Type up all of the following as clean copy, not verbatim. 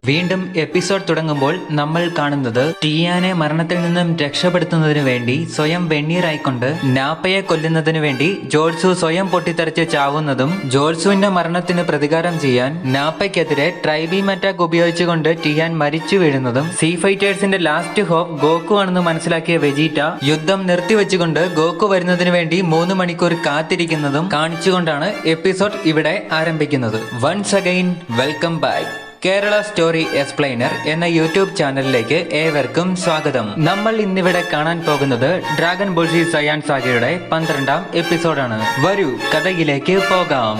വീണ്ടും എപ്പിസോഡ് തുടങ്ങുമ്പോൾ നമ്മൾ കാണുന്നത് ടിയാനെ മരണത്തിൽ നിന്നും രക്ഷപ്പെടുത്തുന്നതിനു വേണ്ടി സ്വയം വെണ്ണീറായിക്കൊണ്ട് നാപ്പയെ കൊല്ലുന്നതിനു വേണ്ടി ജോൾസു സ്വയം പൊട്ടിത്തെറിച്ച് ചാവുന്നതും ജോൾസുവിന്റെ മരണത്തിന് പ്രതികാരം ചെയ്യാൻ നാപ്പയ്ക്കെതിരെ ട്രൈബീം അറ്റാക്ക് ഉപയോഗിച്ചുകൊണ്ട് ടിയാൻ മരിച്ചു വീഴുന്നതും സീ ഫൈറ്റേഴ്സിന്റെ ലാസ്റ്റ് ഹോപ്പ് ഗോക്കു ആണെന്ന് മനസ്സിലാക്കിയ വെജീറ്റ യുദ്ധം നിർത്തിവെച്ചുകൊണ്ട് ഗോക്കു വരുന്നതിന് വേണ്ടി 3 മണിക്കൂർ കാത്തിരിക്കുന്നതും കാണിച്ചുകൊണ്ടാണ് എപ്പിസോഡ് ഇവിടെ ആരംഭിക്കുന്നത്. Once again welcome back Kerala story explainer എന്ന യൂട്യൂബ് ചാനലിലേക്ക് ഏവർക്കും സ്വാഗതം. നമ്മൾ ഇന്നിവിടെ കാണാൻ പോകുന്നത് ഡ്രാഗൺ ബോൾ സി സയാൻ സാഗയുടെ 12ാം എപ്പിസോഡാണ്. വരൂ കഥയിലേക്ക് പോകാം.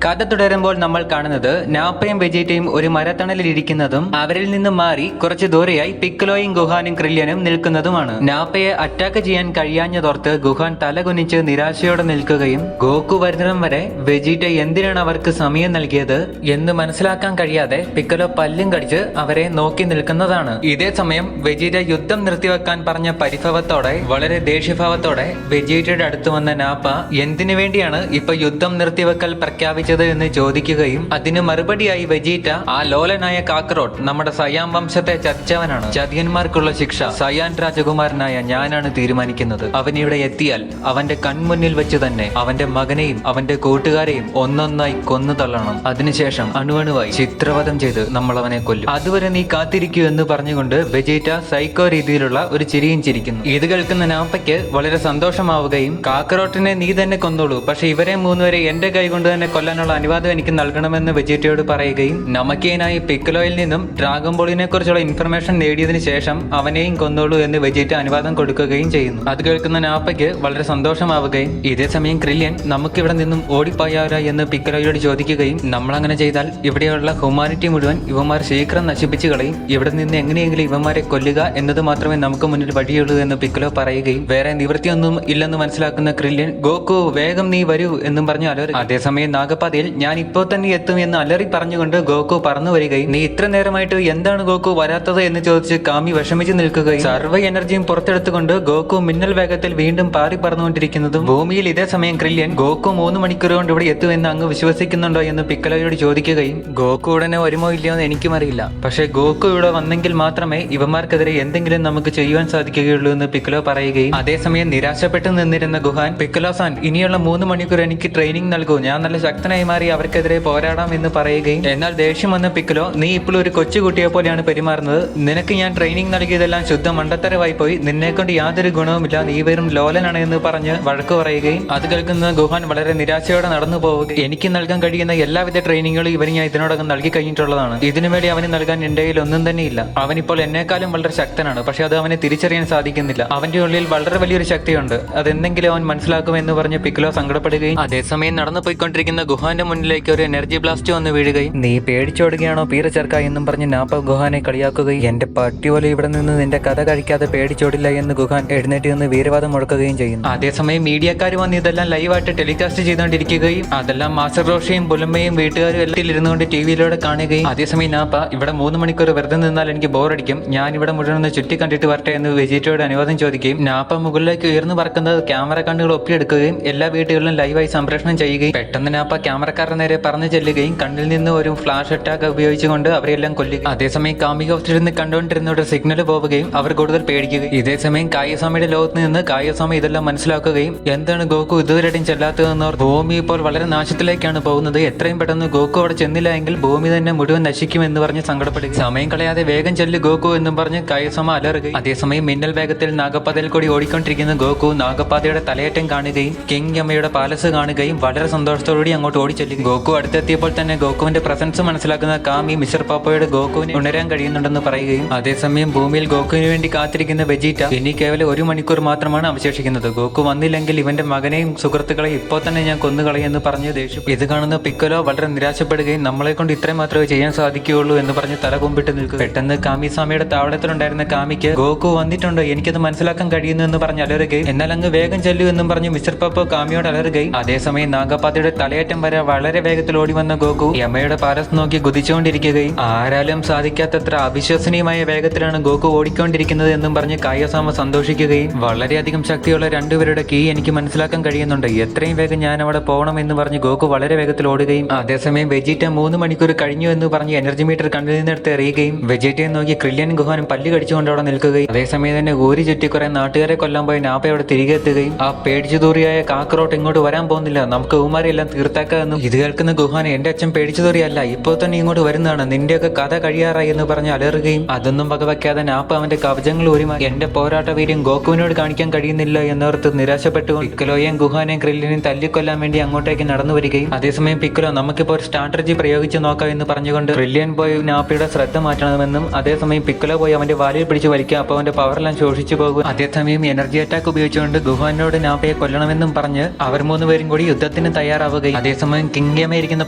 കഥ തുടരുമ്പോൾ നമ്മൾ കാണുന്നത് നാപ്പയും വെജീറ്റയും ഒരു മരത്തണലിൽ ഇരിക്കുന്നതും അവരിൽ നിന്ന് മാറി കുറച്ച് ദൂരെയായി പിക്കലോയും ഗുഹാനും ക്രില്യനും നിൽക്കുന്നതുമാണ്. നാപ്പയെ അറ്റാക്ക് ചെയ്യാൻ കഴിയാഞ്ഞതോർത്ത് ഗുഹാൻ തലകുനിച്ച് നിരാശയോടെ നിൽക്കുകയും ഗോക്കു വരുന്നിടം വരെ വെജീറ്റ എന്തിനാണ് അവർക്ക് സമയം നൽകിയത് എന്ന് മനസ്സിലാക്കാൻ കഴിയാതെ പിക്കലോ പല്ലും കടിച്ച് അവരെ നോക്കി നിൽക്കുന്നതാണ്. ഇതേ സമയം വെജീറ്റ യുദ്ധം നിർത്തിവെക്കാൻ പറഞ്ഞ പരിഭവത്തോടെ വളരെ ദേഷ്യഭാവത്തോടെ വെജീറ്റയുടെ അടുത്ത് വന്ന നാപ്പ എന്തിനു വേണ്ടിയാണ് ഇപ്പൊ യുദ്ധം നിർത്തിവെക്കൽ പ്രഖ്യാപിച്ചത് എന്ന് ചോദിക്കുകയും അതിന് മറുപടിയായി വെജീറ്റ ആ ലോലനായ കാക്കറോട്ട് നമ്മുടെ സയാൻ വംശത്തെ ചതിച്ചവനാണ്. ചതിയന്മാർക്കുള്ള ശിക്ഷ സയാൻ രാജകുമാരനായ ഞാനാണ് തീരുമാനിക്കുന്നത്. അവൻ ഇവിടെ എത്തിയാൽ അവന്റെ കൺമുന്നിൽ വെച്ച് തന്നെ അവന്റെ മകനെയും അവന്റെ കൂട്ടുകാരെയും ഒന്നൊന്നായി കൊന്നു തള്ളണം. അതിനുശേഷം അണുവണുവായി ചിത്രവധം ചെയ്ത് നമ്മൾ അവനെ കൊല്ലും. അതുവരെ നീ കാത്തിരിക്കൂ എന്ന് പറഞ്ഞുകൊണ്ട് വെജീറ്റ സൈക്കോ രീതിയിലുള്ള ഒരു ചിരിയും ചിരിക്കുന്നു. ഇത് കേൾക്കുന്ന നാപ്പയ്ക്ക് വളരെ സന്തോഷമാവുകയും കാക്കറോട്ടിനെ നീ തന്നെ കൊന്നോളൂ, പക്ഷെ ഇവരെ 3 പേരെ എന്റെ കൈ കൊണ്ട് തന്നെ കൊല്ലാനുള്ള അനുവാദം എനിക്ക് നൽകണമെന്ന് വെജീറ്റയോട് പറയുകയും നമക്കേനായി പിക്കലോയിൽ നിന്നും ഡ്രാഗൺ ബോളിനെ കുറിച്ചുള്ള ഇൻഫർമേഷൻ നേടിയതിനു ശേഷം അവനെയും കൊന്നോളൂ എന്ന് വെജീറ്റ അനുവാദം കൊടുക്കുകയും ചെയ്യുന്നു. അത് കേൾക്കുന്ന നാപ്പയ്ക്ക് വളരെ സന്തോഷമാവുകയും ഇതേ സമയം ക്രില്യൻ നമുക്കിവിടെ നിന്നും ഓടിപ്പോയാലോ എന്ന് പിക്കലോയോട് ചോദിക്കുകയും നമ്മളങ്ങനെ ചെയ്താൽ ഇവിടെയുള്ള ഹ്യൂമാനിറ്റി മുഴുവൻ ഇവന്മാർ ശീഘ്രം നശിപ്പിച്ചു കളയും. ഇവിടെ നിന്ന് എങ്ങനെയെങ്കിലും ഇവന്മാരെ കൊല്ലുക എന്നത് മാത്രമേ നമുക്ക് മുന്നിൽ വഴിയുള്ളൂ എന്ന് പിക്കലോ പറയുകയും വേറെ നിവൃത്തിയൊന്നും ഇല്ലെന്ന് മനസ്സിലാക്കുന്ന ക്രില്യൻ ഗോക്കു വേഗം നീ വരൂ എന്നും പറഞ്ഞു അലറി. അതേസമയം നാഗപാതയിൽ ഞാൻ ഇപ്പോൾ തന്നെ എത്തും എന്ന് അലറി പറഞ്ഞുകൊണ്ട് ഗോക്കു പറന്നു വരികയും നീ ഇത്ര നേരമായിട്ട് എന്താണ് ഗോക്കു വരാത്തത് എന്ന് ചോദിച്ച് കാമി വിഷമിച്ചു നിൽക്കുകയും സർവ്വ എനർജിയും പുറത്തെടുത്തുകൊണ്ട് ഗോക്കു മിന്നൽ വേഗത്തിൽ വീണ്ടും പാറി പറന്നുകൊണ്ടിരിക്കുന്നതും ഭൂമിയിൽ ഇതേ സമയം ക്രില്യൻ ഗോക്കു 3 മണിക്കൂർ കൊണ്ട് ഇവിടെ എത്തുമെന്ന് അങ്ങ് വിശ്വസിക്കുന്നുണ്ടോ എന്ന് പിക്കലോയോട് ചോദിക്കുകയും ഗോക്കു ഉടനെ വരുമോ ഇല്ലയോ എന്ന് എനിക്കും അറിയില്ല, പക്ഷേ ഗോക്കു ഇവിടെ വന്നെങ്കിൽ മാത്രമേ ഇവന്മാർക്കെതിരെ എന്തെങ്കിലും നമുക്ക് ചെയ്യുവാൻ സാധിക്കുകയുള്ളൂ എന്ന് പിക്കലോ പറയുകയും അതേസമയം നിരാശപ്പെട്ട് നിന്നിരുന്ന ഗുഹാൻ പിക്കലോ സാൻ ഇനിയുള്ള 3 മണിക്കൂർ എനിക്ക് ട്രെയിനിങ് നൽകൂ, ഞാൻ നല്ല ശക്തനായി മാറി അവർക്കെതിരെ പോരാടാം എന്ന് പറയുകയും എന്നാൽ ദേഷ്യം വന്ന പിക്കലോ നീ ഇപ്പോൾ ഒരു കൊച്ചുകുട്ടിയെ പോലെയാണ് പെരുമാറുന്നത്, നിനക്ക് ഞാൻ ട്രെയിനിങ് നൽകിയതെല്ലാം ശുദ്ധ മണ്ടത്തരവായി പോയി, നിന്നെക്കൊണ്ട് യാതൊരു ഗുണവുമില്ല, നീ വെറും ലോലനാണ് എന്ന് പറഞ്ഞ് വഴക്ക് പറയുകയും അത് കേൾക്കുന്ന ഗുഹാൻ വളരെ നിരാശയോടെ നടന്നു പോവുകയും എനിക്ക് നൽകാൻ കഴിയുന്ന എല്ലാവിധ ട്രെയിനിങ്ങുകളും ഇവന് ഞാൻ ഇതിനോടകം നൽകി കഴിഞ്ഞിട്ടുള്ളതാണ്, ഇതിനുവേണ്ടി അവന് നൽകാൻ എൻ്റെ കയ്യിൽ ഒന്നും തന്നെ ഇല്ല, അവനിപ്പോൾ എന്നെക്കാളും വളരെ ശക്തനാണ്, പക്ഷെ അത് അവനെ തിരിച്ചറിയാൻ സാധിക്കുന്നില്ല, അവന്റെ ഉള്ളിൽ വളരെ വലിയൊരു ശക്തിയുണ്ട്, അതെന്തെങ്കിലും അവൻ മനസ്സിലാക്കുമെന്ന് പറഞ്ഞ് പിക്കലോ സങ്കടപ്പെടുകയും അതേസമയം നടന്നു പോയിക്കൊണ്ടിരിക്കുന്ന ഗുഹാന്റെ മുന്നിലേക്ക് ഒരു എനർജി ബ്ലാസ്റ്റ് വന്ന് വീഴുകയും നീ പേടിച്ചോടുകയാണോ പീറ ചേർക്ക എന്നും പറഞ്ഞ് നാപ്പ ഗുഹാനെ കളിയാക്കുകയും എന്റെ പട്ടി പോലെ ഇവിടെ നിന്ന് നിന്റെ കഥ കഴിക്കാതെ പേടിച്ചോടില്ല എന്ന് ഗുഹാൻ എഴുന്നേറ്റ് നിന്ന് വീരവാദം മുഴക്കുകയും ചെയ്യുന്നു. അതേസമയം മീഡിയക്കാർ വന്ന് ഇതെല്ലാം ലൈവായിട്ട് ടെലികാസ്റ്റ് ചെയ്തുകൊണ്ടിരിക്കുകയും അതെല്ലാം മാസ്റ്റർ റോഷിയും പുലമ്മയും വീട്ടുകാരും എല്ലാം ഇരുന്നുകൊണ്ട് ടിവിയിലൂടെ കാണുകയും അതേസമയം നാപ്പ ഇവിടെ 3 മണിക്കൂർ വെറുതെ നിന്നാൽ എനിക്ക് ബോറടിക്കും, ഞാൻ ഇവിടെ മുഴുവൻ ഒന്ന് ചുറ്റി കണ്ടിട്ട് വരട്ടെ എന്ന് വെജീറ്റയോട് അനുവാദം ചോദിക്കുകയും നാപ്പ മുകളിലേക്ക് ഉയർന്നു പറക്കുന്നത് ക്യാമറ കണ്ണുകൾ ഒപ്പിയെടുക്കുകയും എല്ലാ വീടുകളിലും ലൈവായി സംപ്രേഷണം ചെയ്യുകയും പെട്ടെന്ന് നാപ്പ ക്യാമറക്കാരുടെ നേരെ പറഞ്ഞു ചെല്ലുകയും കണ്ണിൽ നിന്ന് ഒരു ഫ്ലാഷ് അറ്റാക്ക് ഉപയോഗിച്ചുകൊണ്ട് അവരെല്ലാം കൊല്ലുകയും അതേസമയം കാമിക ഹോസ്റ്റിലിരുന്ന് കണ്ടുകൊണ്ടിരുന്നവരുടെ സിഗ്നൽ പോവുകയും അവർ കൂടുതൽ പേടിക്കുകയും ഇതേസമയം കായസ്വാമിയുടെ ലോകത്ത് നിന്ന് കായസ്വാമി ഇതെല്ലാം മനസ്സിലാക്കുകയും എന്താണ് ഗോക്കു ഇതുവരെയും ചെല്ലാത്തതെന്നോർ ഭൂമി ഇപ്പോൾ വളരെ നാശത്തിലേക്കാണ് പോകുന്നത്, എത്രയും പെട്ടെന്ന് ഗോക്കു അവിടെ ചെന്നില്ല എങ്കിൽ ഭൂമി തന്നെ മുഴുവൻ നശിക്കുമെന്ന് പറഞ്ഞ് സങ്കടപ്പെടുകയും സമയം കളയാതെ വേഗം ചെല്ലു ഗോക്കു എന്നും പറഞ്ഞ് കായസ്വാമ അലറുകയും അതേസമയം മിന്നൽ വേഗത്തിൽ നാഗപാതയിൽ കൂടി ഓടിക്കൊണ്ടിരിക്കുന്ന ഗോക്കു നാഗപാതയുടെ തലയേറ്റം കാണുകയും കിങ് അമ്മയുടെ പാലസ് കാണുകയും വളരെ സന്തോഷത്തോടുകൂടി അങ്ങോട്ട് ഓടിച്ചെല്ലുകയും ഗോക്കു അടുത്തെത്തിയപ്പോൾ തന്നെ ഗോക്കുവിന്റെ പ്രസൻസ് മനസ്സിലാക്കുന്ന കാമി മിസ്റ്റർ പാപ്പയോട് ഗോക്കുവിനെ ഉണരാൻ കഴിയുന്നുണ്ടെന്ന് പറയുകയും അതേസമയം ഭൂമിയിൽ ഗോക്കുവിന് വേണ്ടി കാത്തിരിക്കുന്ന വെജീറ്റ ഇനി കേവലം 1 മണിക്കൂർ മാത്രമാണ് അവശേഷിക്കുന്നത്, ഗോക്കു വന്നില്ലെങ്കിൽ ഇവന്റെ മകനെയും സുഹൃത്തുക്കളെ ഇപ്പോൾ തന്നെ ഞാൻ കൊന്നുകളയെന്ന് പറഞ്ഞ് ദേഷ്യം. ഇത് കാണുന്ന പിക്കലോ വളരെ നിരാശപ്പെടുകയും നമ്മളെ കൊണ്ട് ഇത്രയും മാത്രമേ ചെയ്യാൻ സാധിക്കുകയുള്ളൂ എന്ന് പറഞ്ഞ് തല കുമ്പിട്ട് നിൽക്കുക. പെട്ടെന്ന് കാമിസ്വാമിയുടെ താവളത്തിലുണ്ടായിരുന്ന കാമിക്ക് ഗോക്കു വന്നിട്ടുണ്ടോ എനിക്കത് മനസ്സിലാക്കാൻ കഴിയുന്നു എന്ന് പറഞ്ഞ് അലറുകയും എന്നാൽ അങ്ങ് വേഗം ചെല്ലു എന്നും പറഞ്ഞ് മിസ്റ്റർ പാപ്പ കാമിയോട് അലറുകയും അതേസമയം നാഗപാതയുടെ തലയേറ്റം വരെ നേരെ വളരെ വേഗത്തിൽ ഓടി വന്ന ഗോകു യമയുടെ പാലസ് നോക്കി കുതിച്ചുകൊണ്ടിരിക്കുകയും ആരാലും സാധിക്കാത്തത്ര അവിശ്വസനീയമായ വേഗത്തിലാണ് ഗോകു ഓടിക്കൊണ്ടിരിക്കുന്നത് എന്നും പറഞ്ഞ് കായസാമ സന്തോഷിക്കുകയും വളരെയധികം ശക്തിയുള്ള രണ്ടുപേരുടെ കീ എനിക്ക് മനസ്സിലാക്കാൻ കഴിയുന്നുണ്ട്, എത്രയും വേഗം ഞാൻ അവിടെ പോകണം എന്ന് പറഞ്ഞ് ഗോകു വളരെ വേഗത്തിൽ ഓടുകയും അതേസമയം വെജീറ്റ 3 മണിക്കൂർ കഴിഞ്ഞു എന്ന് പറഞ്ഞ് എനർജി മീറ്റർ കണ്ണിൽ നിന്നെടുത്ത് എറിയുകയും വെജീറ്റയെ നോക്കി ക്രില്യനും ഗുഹാനും പല്ല് കടിച്ചുകൊണ്ട് അവിടെ നിൽക്കുകയും അതേസമയം തന്നെ ഊരി ചുറ്റി കുറെ നാട്ടുകാരെ കൊല്ലാൻ പോയി നാപ്പ അവിടെ തിരികെ എത്തുകയും ആ പേടിച്ചു തൂറിയായ കാക്കറോട്ട് ഇങ്ങോട്ട് വരാൻ പോകുന്നില്ല, നമുക്ക് ഉമാരെല്ലാം തീർത്താക്കാം എന്നും ഇത് കേൾക്കുന്ന ഗുഹാൻ എന്റെ അച്ഛൻ പേടിച്ചു തൂറിയല്ല, ഇപ്പോൾ തന്നെ ഇങ്ങോട്ട് വരുന്നതാണ്, നിന്റെയൊക്കെ കഥ കഴിയാറായി എന്ന് പറഞ്ഞ് അലറുകയും അതൊന്നും വകവയ്ക്കാതെ നാപ്പ അവന്റെ കവചങ്ങൾ ഊരിമാ എന്റെ പോരാട്ട വീര്യം ഗോകുവിനോട് കാണിക്കാൻ കഴിയുന്നില്ല എന്നോർത്ത് നിരാശപ്പെട്ടുകൊണ്ട് പിക്കലോയെയും ഗുഹാനെയും ക്രില്ലിനെയും തല്ലിക്കൊല്ലാൻ വേണ്ടി അങ്ങോട്ടേക്ക് നടന്നു വരികയും അതേസമയം പിക്കലോ നമുക്കിപ്പോൾ ഒരു സ്ട്രാറ്റജി പ്രയോഗിച്ച് നോക്കാം എന്ന് പറഞ്ഞുകൊണ്ട് ക്രില്യൻ പോയി നാപ്പയുടെ ശ്രദ്ധ മാറ്റണമെന്നും അതേസമയം പിക്കലോ പോയി അവന്റെ വാലിൽ പിടിച്ച് വലിക്കുക, അപ്പോൾ അവന്റെ പവറെല്ലാം ശോഷിച്ചു പോകും. അതേസമയം എനർജി അറ്റാക്ക് ഉപയോഗിച്ചുകൊണ്ട് ഗുഹാനോട് നാപ്പയെ കൊല്ലണമെന്നും പറഞ്ഞ് അവർ 3 പേരും കൂടി യുദ്ധത്തിന് തയ്യാറാവുകയും അതേസമയം കിങ്യമ ഇരിക്കുന്ന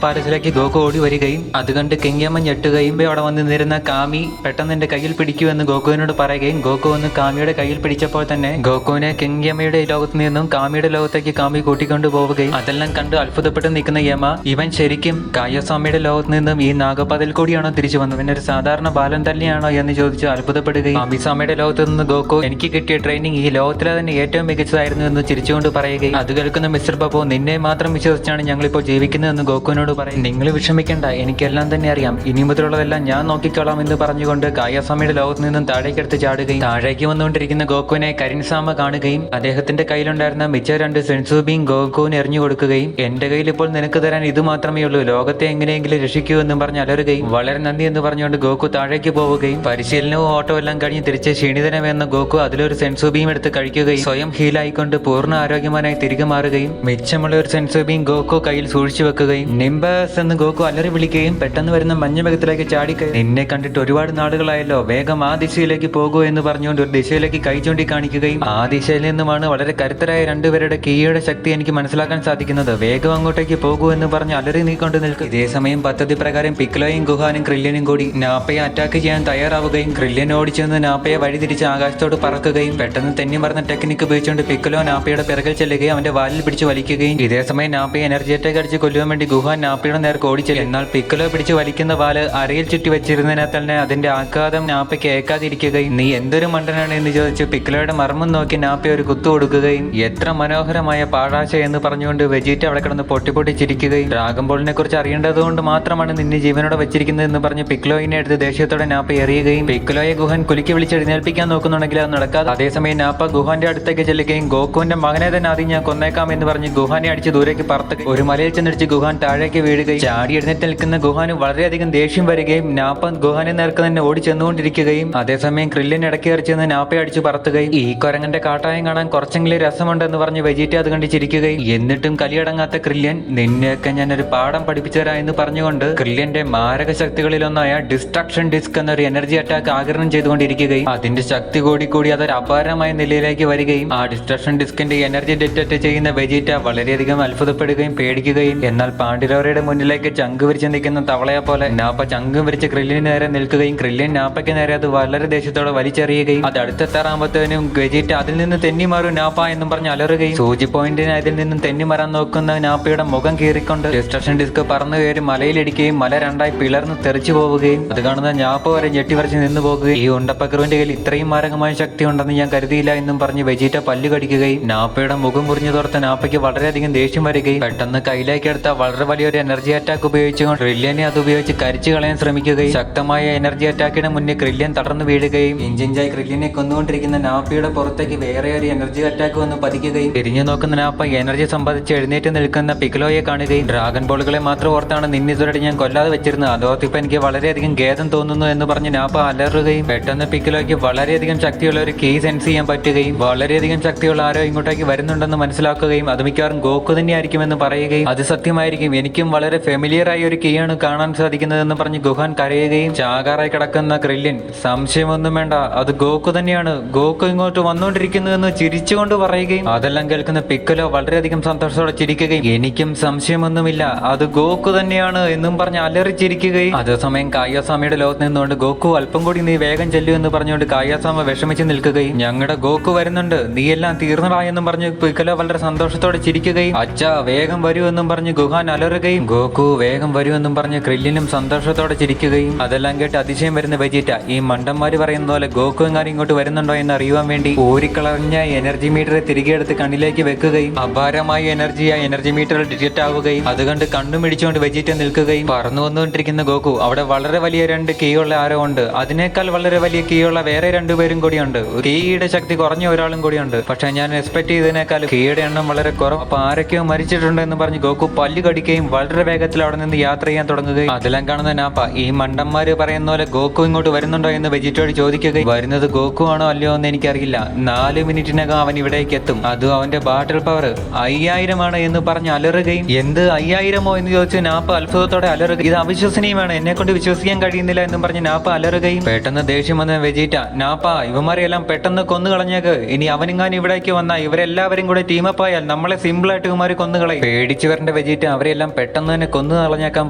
പാലസിലേക്ക് ഗോകു ഓടി വരികയും അത് കണ്ട് കിങ്യമ ഞെട്ടുകയും അവിടെ വന്ന് നിന്നിരുന്ന കാമി പെട്ടെന്ന് എന്റെ കയ്യിൽ പിടിക്കൂ എന്ന് ഗോകുവിനോട് പറയുകയും ഗോകു വന്ന് കാമിയുടെ കയ്യിൽ പിടിച്ചപ്പോൾ തന്നെ ഗോകുവിനെ കിങ്യമയുടെ ലോകത്ത് നിന്നും കാമിയുടെ ലോകത്തേക്ക് കാമി കൂട്ടിക്കൊണ്ടു പോവുകയും അതെല്ലാം കണ്ട് അത്ഭുതപ്പെട്ട് നിൽക്കുന്ന യമ ഇവൻ ശരിക്കും കായസ്വാമിയുടെ ലോകത്ത് നിന്നും ഈ നാഗപതിൽ കൂടിയാണോ തിരിച്ചു വന്നത്, ഇവനൊരു സാധാരണ ബാലൻ തന്നെയാണോ എന്ന് ചോദിച്ച് അത്ഭുതപ്പെടുകയും കാമിസ്വാമിയുടെ ലോകത്ത് നിന്ന് ഗോകു എനിക്ക് കിട്ടിയ ട്രെയിനിങ് ഈ ലോകത്തിലെ തന്നെ ഏറ്റവും മികച്ചതായിരുന്നു എന്ന് ചിരിച്ചുകൊണ്ട് പറയുകയും അത് കേൾക്കുന്ന മിസ്റ്റർ ബാബു നിന്നെ മാത്രം വിശ്വസിച്ചാണ് ഞങ്ങളിപ്പോൾ ജീവിക്കുന്നതെന്ന് ഗോകുവിനോട് പറയും. നിങ്ങൾ വിഷമിക്കേണ്ട, എനിക്കെല്ലാം തന്നെ അറിയാം, ഇനി മുതലുള്ളതെല്ലാം ഞാൻ നോക്കിക്കോളാം എന്ന് പറഞ്ഞുകൊണ്ട് കായസ്വാമിയുടെ ലോകത്ത് നിന്നും താഴേക്കെടുത്ത് ചാടുകയും താഴേക്ക് വന്നുകൊണ്ടിരിക്കുന്ന ഗോകുവിനെ കരിൻസാമ കാണുകയും അദ്ദേഹത്തിന്റെ കയ്യിലുണ്ടായിരുന്ന മിച്ച 2 സെൻസൂബിയും ഗോകുവിന് എറിഞ്ഞു കൊടുക്കുകയും എന്റെ കയ്യിൽ ഇപ്പോൾ നിനക്ക് തരാൻ ഇത് മാത്രമേ ഉള്ളൂ, ലോകത്തെ എങ്ങനെയെങ്കിലും രക്ഷിക്കൂ എന്നും പറഞ്ഞ് അലറുകയും വളരെ നന്ദി എന്ന് പറഞ്ഞുകൊണ്ട് ഗോകു താഴേക്ക് പോവുകയും പരിശീലനവും ഓട്ടോ എല്ലാം കഴിഞ്ഞ് തിരിച്ച് ക്ഷീണിതനമെന്ന ഗോകു അതിലൊരു സെൻസൂബിയും എടുത്ത് കഴിക്കുകയും സ്വയം ഹീലായിക്കൊണ്ട് പൂർണ്ണ ആരോഗ്യവാനായി തിരികെ മാറുകയും മിച്ചമുള്ള ഒരു സെൻസൂബിയും ഗോകു കയ്യിൽ സൂക്ഷിച്ചു വെക്കുകയും നിംബസ് എന്ന് ഗോകു അലറി വിളിക്കുകയും പെട്ടെന്ന് വരുന്ന മഞ്ഞമേഘത്തിലേക്ക് ചാടിക്കയും നിന്നെ കണ്ടിട്ട് ഒരുപാട് നാളുകളായല്ലോ, വേഗം ആ ദിശയിലേക്ക് പോകൂ എന്ന് പറഞ്ഞുകൊണ്ട് ഒരു ദിശയിലേക്ക് കൈ ചൂണ്ടി കാണിക്കുകയും ആ ദിശയിൽ നിന്നുമാണ് വളരെ കരുത്തരായ രണ്ടുപേരുടെ കീയുടെ ശക്തി എനിക്ക് മനസ്സിലാക്കാൻ സാധിക്കുന്നത്, വേഗം അങ്ങോട്ടേക്ക് പോകൂ എന്ന് പറഞ്ഞ് അലറി നീക്കൊണ്ട് നിൽക്കും. ഇതേസമയം പദ്ധതി പ്രകാരം പിക്ലോയും ഗുഹാനും ക്രില്യനും കൂടി നാപ്പയെ അറ്റാക്ക് ചെയ്യാൻ തയ്യാറാവുകയും ക്രില്യൻ ഓടിച്ചെന്ന് നാപ്പയെ വഴിതിരിച്ച് ആകാശത്തോട് പറക്കുകയും പെട്ടെന്ന് തെന്നി മറന്ന ടെക്നിക്ക് ഉപയോഗിച്ചുകൊണ്ട് പിക്കലോ നാപ്പയുടെ പിറകിൽ ചെല്ലുകയും അവന്റെ വാലിൽ പിടിച്ച് വലിക്കുകയും ഇതേസമയം നാപ്പയെ എനർജി അറ്റാക്ക് അടിച്ച് കൊല്ലുവാൻ വേണ്ടി ഗുഹാൻ നാപ്പയുടെ നേർക്ക് ഓടിച്ചെല്ലും. എന്നാൽ പിക്കലോ പിടിച്ച് വലിക്കുന്ന വാല് അരയിൽ ചുറ്റി വെച്ചിരുന്നതിനാൽ തന്നെ അതിന്റെ ആഘാതം നാപ്പയ്ക്ക് ഏക്കാതിരിക്കുകയും നീ എന്തൊരു മണ്ടനാണ് എന്ന് ചോദിച്ച് പിക്കലോയുടെ മർമ്മം നോക്കി നാപ്പയെ ഒരു കുത്തു കൊടുക്കുകയും എത്ര മനോഹരമായ പാഴാശ എന്ന് പറഞ്ഞുകൊണ്ട് വെജീറ്റ അവിടെ കിടന്ന് പൊട്ടി ചിരിക്കുകയും ഡ്രാഗൺ ബോളിനെ കുറിച്ച് അറിയേണ്ടതുകൊണ്ട് മാത്രമാണ് നിന്നെ ജീവനോടെ വെച്ചിരിക്കുന്നത് എന്ന് പറഞ്ഞ് പിക്ലോയിനെ എടുത്ത് ദേഷ്യത്തോടെ നാപ്പ എറിയുകയും പിക്ലോയെ ഗുഹാൻ കുലുക്കി വിളിച്ച് എഴുന്നേൽപ്പിക്കാൻ നോക്കുന്നുണ്ടെങ്കിൽ അത് നടക്കാതെ അതേസമയം നാപ്പ ഗുഹാന്റെ അടുത്തേക്ക് ചെല്ലുകയും ഗോകുവിന്റെ മകനെ തന്നെ ആദ്യം ഞാൻ കൊന്നേക്കാം എന്ന് പറഞ്ഞ് ഗുഹാനെ അടിച്ച് ദൂരേക്ക് പറത്തുകയും ഒരു മലയിൽ ചെന്നടിച്ച് ഗുഹാൻ താഴേക്ക് വീഴുകയും ചാടി എഴുന്നേറ്റ് നിൽക്കുന്ന ഗുഹാന് വളരെയധികം ദേഷ്യം വരികയും നാപ്പ ഗുഹാനെ നേർക്ക് തന്നെ ഓടി ചെന്നുകൊണ്ടിരിക്കുകയും അതേസമയം ക്രില്ലിൻ ഇടയ്ക്ക് എറിച്ചെന്ന് നാപ്പയെ അടിച്ച് പറത്തുകയും ഈ കൊരങ്ങന്റെ കാട്ടായം കാണാൻ കുറച്ചെങ്കിലും രസമുണ്ടെന്ന് പറഞ്ഞ് വെജീറ്റ അത് കണ്ട് ചിരിക്കുകയും എന്നിട്ടും കലിയടങ്ങാത്ത ക്രില്യൻ നിന്നെയൊക്കെ ഞാനൊരു പാഠം പഠിപ്പിച്ചുതരാ എന്ന് പറഞ്ഞുകൊണ്ട് ക്രില്യന്റെ മാരക ശക്തികളിലൊന്നായ ഡിസ്ട്രക്ഷൻ ഡിസ്ക് എന്നൊരു എനർജി അറ്റാക്ക് ആഗിരണം ചെയ്തുകൊണ്ടിരിക്കുകയും അതിന്റെ ശക്തി കൂടി അതൊരു അപാരമായ നിലയിലേക്ക് വരികയും ആ ഡിസ്ട്രക്ഷൻ ഡിസ്കിന്റെ എനർജി ഡിറ്റക്ട് ചെയ്യുന്ന വെജീറ്റ വളരെയധികം അത്ഭുതപ്പെടുകയും പേടിക്കുകയും എന്നാൽ പാണ്ഡിലോറയുടെ മുന്നിലേക്ക് ചങ്ക് വിരിച്ച് നിൽക്കുന്ന തവളയെ പോലെ നാപ്പ ചങ്കും വിരിച്ച് ക്രില്ലിന് നേരെ നിൽക്കുകയും ക്രില്യൻ നാപ്പയ്ക്ക് നേരെ അത് വളരെ ദേഷ്യത്തോടെ വലിച്ചെറിയുകയും അത് അടുത്തെത്താറാകുമ്പോഴത്തേനും വെജീറ്റ അതിൽ നിന്ന് തെന്നി മാറും നാപ്പ എന്നും പറഞ്ഞ് അലറുകയും സൂചി പോയിന്റിന് അതിൽ നിന്നും തെന്നി മാറാൻ നോക്കുന്ന നാപ്പയുടെ മുഖം കീറിക്കൊണ്ട് ഡിസ്ട്രക്ഷൻ ഡിസ്ക് പറന്നു കയറി മലയിലിടിക്കുകയും മല രണ്ടായി പിളർന്ന് തെറിച്ചു പോവുകയും അത് കാണുന്ന നാപ്പ വരെ ഞെട്ടിവരച്ച് നിന്നു പോകുകയും ഈ ഉണ്ടപ്പക്രുവിന്റെ കയ്യിൽ ഇത്രയും മാരകമായ ശക്തി ഉണ്ടെന്ന് ഞാൻ കരുതിയില്ല എന്നും പറഞ്ഞ് വെജീറ്റ പല്ല് കടിക്കുകയും നാപ്പയുടെ മുഖം മുറിഞ്ഞു തോർത്ത നാപ്പയ്ക്ക് വളരെയധികം ദേഷ്യം വരികയും പെട്ടെന്ന് കയ്യിലേക്ക് എടുത്ത വളരെ വലിയൊരു എനർജി അറ്റാക്ക് ഉപയോഗിച്ചുകൊണ്ട് ക്രില്യനെ അത് ഉപയോഗിച്ച് കരിച്ചു കളയാൻ ശ്രമിക്കുകയും ശക്തമായ എനർജി അറ്റാക്കിന് മുന്നേ ക്രില്യൻ തളർന്നു വീഴുകയും ഇഞ്ചിഞ്ചായി ക്രില്യനെ കൊന്നുകൊണ്ടിരിക്കുന്ന നാപ്പയുടെ പുറത്തേക്ക് വേറെ ഒരു എനർജി അറ്റാക്ക് വന്ന് പതിക്കുകയും തിരിഞ്ഞു നോക്കുന്ന നാപ്പ എനർജി സമ്പാദിച്ച് എഴുന്നേറ്റ് നിൽക്കുന്ന പിക്ലോയെ കാണുകയും ഡ്രാഗൺ ബോളുകളെ മാത്രം ഓർത്താണ് നിന്നിതുവരെ ഞാൻ കൊല്ലാതെ വെച്ചിരുന്നത്, അതോർത്തിപ്പോ എനിക്ക് വളരെയധികം ഖേദം തോന്നുന്നു എന്ന് പറഞ്ഞ് നാപ്പ അലറുകയും പെട്ടെന്ന് പിക്ലോയ്ക്ക് വളരെയധികം ശക്തിയുള്ള ഒരു കീ സെൻസ് ചെയ്യാൻ പറ്റുകയും വളരെയധികം ശക്തിയുള്ള ആരോ ഇങ്ങോട്ടേക്ക് വരുന്നുണ്ടെന്ന് മനസ്സിലാക്കുകയും അത് മിക്കവാറും ഗോകു തന്നെയായിരിക്കുമെന്ന് പറയുകയും അത് സത്യമായിരിക്കും, എനിക്കും വളരെ ഫെമിലിയർ ആയ ഒരു കീയാണ് കാണാൻ സാധിക്കുന്നതെന്ന് പറഞ്ഞ് ഗുഹാൻ കരയുകയും ചാകാറായി കിടക്കുന്ന ക്രില്യൻ സംശയമൊന്നും വേണ്ട അത് ഗോകു തന്നെയാണ്, ഗോകു ഇങ്ങോട്ട് വന്നുകൊണ്ടിരിക്കുന്നു എന്ന് ചിരിച്ചുകൊണ്ട് പറയുകയും അതെല്ലാം കേൾക്കുന്ന പിക്കലോ വളരെയധികം സന്തോഷത്തോടെ ചിരിക്കുകയും എനിക്കും സംശയമൊന്നുമില്ല അത് ഗോകു തന്നെയാണ് എന്നും പറഞ്ഞ് അലറിച്ചിരിക്കുകയും അതേസമയം കായാസാമയുടെ ലോകത്ത് നിന്നുകൊണ്ട് ഗോകു അല്പം കൂടി നീ വേഗം ചെല്ലു എന്ന് പറഞ്ഞുകൊണ്ട് കായാസാമ വിഷമിച്ച് നിൽക്കുകയും ഞങ്ങളുടെ ഗോകു വരുന്നുണ്ട് നീ എല്ലാം തീർന്നടാ എന്നും പറഞ്ഞ് പിക്കലോ വളരെ സന്തോഷത്തോടെ ചിരിക്കുകയും അച്ഛാ വേഗം വരൂ എന്നും പറഞ്ഞ് പറഞ്ഞ് ഗുഹാൻ അലറുകയും ഗോകു വേഗം വരുമെന്നും പറഞ്ഞ് ക്രില്ലിനും സന്തോഷത്തോടെ ചിരിക്കുകയും അതെല്ലാം കേട്ട് അതിശയം വരുന്ന വെജിറ്റ ഈ മണ്ടന്മാര് പറയുന്ന പോലെ ഗോകു എങ്ങാനും ഇങ്ങോട്ട് വരുന്നുണ്ടോ എന്ന് അറിയുവാൻ വേണ്ടി ഊരിക്കളഞ്ഞ എനർജി മീറ്ററെ തിരികെ എടുത്ത് കണ്ണിലേക്ക് വെക്കുകയും അപാരമായ എനർജി മീറ്ററിൽ ഡിറ്റക്ട് ആവുകയും അത് കണ്ട് കണ്ണും ഇടിച്ചുകൊണ്ട് വെജിറ്റ നിൽക്കുകയും പറന്നു വന്നുകൊണ്ടിരിക്കുന്ന ഗോകു അവിടെ വളരെ വലിയ 2 കീയുള്ള ആരോ ഉണ്ട്. അതിനേക്കാൾ വളരെ വലിയ കീയുള്ള വേറെ 2 പേരും കൂടിയുണ്ട്. കീയുടെ ശക്തി കുറഞ്ഞ ഒരാളും കൂടിയുണ്ട്. പക്ഷെ ഞാൻ എക്സ്പെക്ട് ചെയ്തതിനേക്കാൾ കീയുടെ എണ്ണം വളരെ കുറവ്. അപ്പൊ ആരൊക്കെയോ മരിച്ചിട്ടുണ്ട് എന്ന് പറഞ്ഞ് ഗോകു പല്ല് കടിക്കുകയും വളരെ വേഗത്തിൽ അവിടെ നിന്ന് യാത്ര ചെയ്യാൻ തുടങ്ങുകയും അതെല്ലാം കാണുന്ന നാപ്പ ഈ മണ്ടന്മാര് പറയുന്ന പോലെ ഗോകു ഇങ്ങോട്ട് വരുന്നുണ്ടോ എന്ന് വെജിറ്റോട് ചോദിക്കുകയും വരുന്നത് ഗോകു ആണോ അല്ലയോ എന്ന് എനിക്കറിയില്ല. 4 മിനിറ്റിനകം അവൻ ഇവിടേക്ക് എത്തും. അതും അവന്റെ ബാറ്റിൽ പവർ 5000 ആണ് എന്ന് പറഞ്ഞ് അലറുകയും എന്ത് 5000മോ എന്ന് ചോദിച്ച് നാപ്പ അത്ഭുതത്തോടെ അലറുക. ഇത് അവിശ്വസനീയമാണ്, എന്നെ കൊണ്ട് വിശ്വസിക്കാൻ കഴിയുന്നില്ല എന്നും പറഞ്ഞ് നാപ്പ അലറുകയും പെട്ടെന്ന് ദേഷ്യം വന്ന വെജിറ്റ നാപ്പ ഇവന്മാരെല്ലാം പെട്ടെന്ന് കൊന്നു കളഞ്ഞേക്ക്. ഇനി അവനെങ്ങാനും ഇവിടേക്ക് വന്നാൽ ഇവരെല്ലാവരും കൂടെ ടീമപ്പ് ആയാൽ നമ്മളെ സിമ്പിൾ ആയിട്ട് ഇവന്മാർ കൊന്നുകളയും. പേടിച്ചു വരേണ്ട വെജിറ്റ അവരെല്ലാം പെട്ടെന്ന് തന്നെ കൊന്നു കളഞ്ഞേക്കാൻ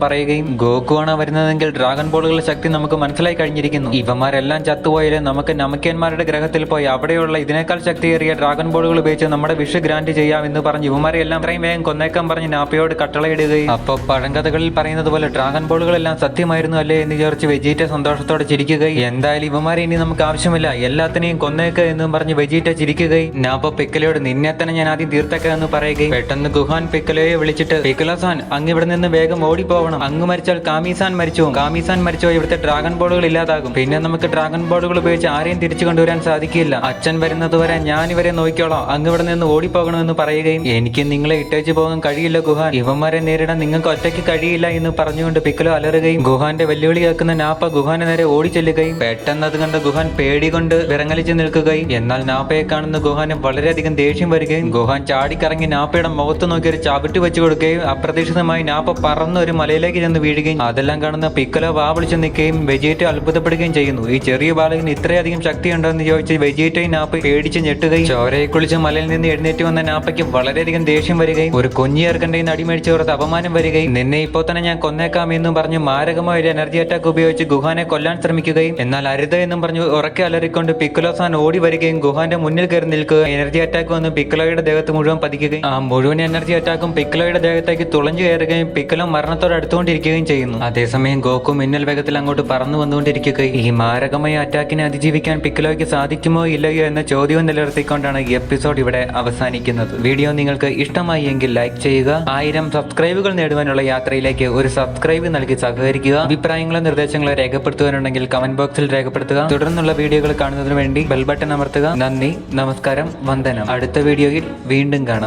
പറയുകയും ഗോകു ആണ് വരുന്നതെങ്കിൽ ഡ്രാഗൺ ബോളുകളുടെ ശക്തി നമുക്ക് മനസ്സിലായി കഴിഞ്ഞിരിക്കുന്നു. ഇവന്മാരെല്ലാം ചത്തുപോയാലും നമുക്ക് നമക്കന്മാരുടെ ഗ്രഹത്തിൽ പോയി അവിടെയുള്ള ഇതിനേക്കാൾ ശക്തിയേറിയ ഡ്രാഗൺ ബോളുകൾ ഉപയോഗിച്ച് നമ്മുടെ വിഷ് ഗ്രാൻഡ് ചെയ്യാം എന്ന് പറഞ്ഞ് ഇവന്മാരെ എല്ലാം ഇത്രയും വേഗം കൊന്നേക്കാൻ പറഞ്ഞ് നാപ്പയോട് കട്ടളയിടുകയും അപ്പൊ പഴങ്കഥകളിൽ പറയുന്നത് പോലെ ഡ്രാഗൺ ബോളുകളെല്ലാം സത്യമായിരുന്നു അല്ലേ എന്ന് വിചാരിച്ച് വെജിറ്റ സന്തോഷത്തോടെ ചിരിക്കുകയും എന്തായാലും ഇവന്മാരെ ഇനി നമുക്ക് ആവശ്യമില്ല, എല്ലാത്തിനെയും കൊന്നേക്ക് എന്നും പറഞ്ഞ് വെജിറ്റ ചിരിക്കുകയും നാപ്പ പിക്കലയോട് നിന്നെ തന്നെ ഞാൻ ആദ്യം തീർത്തേക്ക എന്ന് പറയുകയും പെട്ടെന്ന് ഗുഹാൻ പിക്കലയെ വിളിച്ചിട്ട് പിക്കലസാൻ അങ്ങ് ഇവിടെ നിന്ന് വേഗം ഓടിപ്പോകണം, അങ്ങ് മരിച്ചാൽ കാമിസാൻ മരിച്ചു, കാമിസാൻ മരിച്ചോ ഇവിടുത്തെ ഡ്രാഗൺ ബോളുകൾ ഇല്ലാതാകും, പിന്നെ നമുക്ക് ഡ്രാഗൺ ബോളുകൾ ഉപയോഗിച്ച് ആരെയും തിരിച്ചു കൊണ്ടുവരാൻ സാധിക്കില്ല, അച്ഛൻ വരുന്നത് വരെ ഞാൻ ഇവരെ നോക്കിക്കോളാം, അങ്ങ് ഇവിടെ നിന്ന് ഓടിപ്പോകണമെന്ന് പറയുകയും എനിക്ക് നിങ്ങളെ ഇട്ടേച്ച് പോകാൻ കഴിയില്ല ഗുഹാൻ, ഇവന്മാരെ നേരിടാൻ നിങ്ങൾക്ക് ഒറ്റയ്ക്ക് കഴിയില്ല എന്ന് പറഞ്ഞുകൊണ്ട് പിക്കലോ അലറുകയും ഗുഹാന്റെ വെല്ലുവിളി കേൾക്കുന്ന നാപ്പ ഗുഹാനെ നേരെ ഓടിച്ചെല്ലുകയും പെട്ടെന്ന് അത് കണ്ട ഗുഹാൻ പേടി കൊണ്ട് വിറങ്ങലിച്ച് നിൽക്കുകയും എന്നാൽ നാപ്പയെ കാണുന്ന ഗുഹാന് വളരെയധികം ദേഷ്യം വരികയും ഗുഹാൻ ചാടിക്കറങ്ങി നാപ്പയുടെ മുഖത്ത് നോക്കി ഒരു ചവിട്ട് വെച്ച് കൊടുക്കുകയും അപ്രതീക്ഷിതമായി നാപ്പ പറന്ന് ഒരു മലയിലേക്ക് ചെന്ന് വീഴുകയും അതെല്ലാം കാണുന്ന പിക്കലോ വാ വിളിച്ച് നിൽക്കുകയും വെജിറ്റ അത്ഭുതപ്പെടുകയും ചെയ്യുന്നു. ഈ ചെറിയ ബാലകന് ഇത്രയധികം ശക്തിയുണ്ടോ എന്ന് ചോദിച്ച് വെജിറ്റയും നാപ്പ പേടിച്ച് ഞെട്ടുകയും ചോരയെ കുളിച്ച് മലയിൽ നിന്ന് എഴുന്നേറ്റ് വന്ന നാപ്പയ്ക്ക് വളരെയധികം ദേഷ്യം വരികയും ഒരു കുഞ്ഞിയേർക്കൻ്റെ അടിമേടിച്ച് ഓർത്ത് അപമാനം വരികയും നിന്നെ ഇപ്പോൾ തന്നെ ഞാൻ കൊന്നേക്കാം എന്നും പറഞ്ഞ് മാരകമായ ഒരു എനർജി അറ്റാക്ക് ഉപയോഗിച്ച് ഗുഹാനെ കൊല്ലാൻ ശ്രമിക്കുകയും എന്നാൽ അരുത് എന്നും പറഞ്ഞു ഉറക്കെ അലറിക്കൊണ്ട് പിക്കലോസാൻ ഓടി വരികയും ഗുഹാന്റെ മുന്നിൽ കയറി നിൽക്കുക. എനർജി അറ്റാക്ക് വന്ന് പിക്കലോയുടെ ദേഹത്ത് മുഴുവൻ പതിക്കുകയും ആ മുഴുവൻ എനർജി അറ്റാക്കും പിക്കലോയുടെ ദേഹത്തേക്ക് തുളഞ്ഞു കയറുകയും പിക്കലോ മരണത്തോട് അടുത്തുകൊണ്ടിരിക്കുകയും ചെയ്യുന്നു. അതേസമയം ഗോകു മിന്നൽ വേഗത്തിൽ അങ്ങോട്ട് പറന്നു വന്നുകൊണ്ടിരിക്കുകയും ഈ മാരകമായ അറ്റാക്കിനെ അതിജീവിക്കാൻ പിക്കലോയ്ക്ക് സാധിക്കുമോ ഇല്ലയോ എന്ന ചോദ്യവും നിലനിർത്തിക്കൊണ്ടാണ് ഈ എപ്പിസോഡ് ഇവിടെ അവസാനിക്കുന്നത്. വീഡിയോ നിങ്ങൾക്ക് ഇഷ്ടമായി എങ്കിൽ ലൈക്ക് ചെയ്യുക. 1000 സബ്സ്ക്രൈബുകൾ നേടുവാനുള്ള യാത്രയിലേക്ക് ഒരു സബ്സ്ക്രൈബ് നൽകി സഹകരിക്കുക. അഭിപ്രായങ്ങളോ നിർദ്ദേശങ്ങളോ രേഖപ്പെടുത്തുവാനുണ്ടെങ്കിൽ കമന്റ് ബോക്സിൽ രേഖപ്പെടുത്തുക. തുടർന്നുള്ള വീഡിയോകൾ കാണുന്നതിന് വേണ്ടി ബെൽ ബട്ടൺ അമർത്തുക. നന്ദി, നമസ്കാരം, വന്ദനം. അടുത്ത വീഡിയോയിൽ വീണ്ടും കാണാം.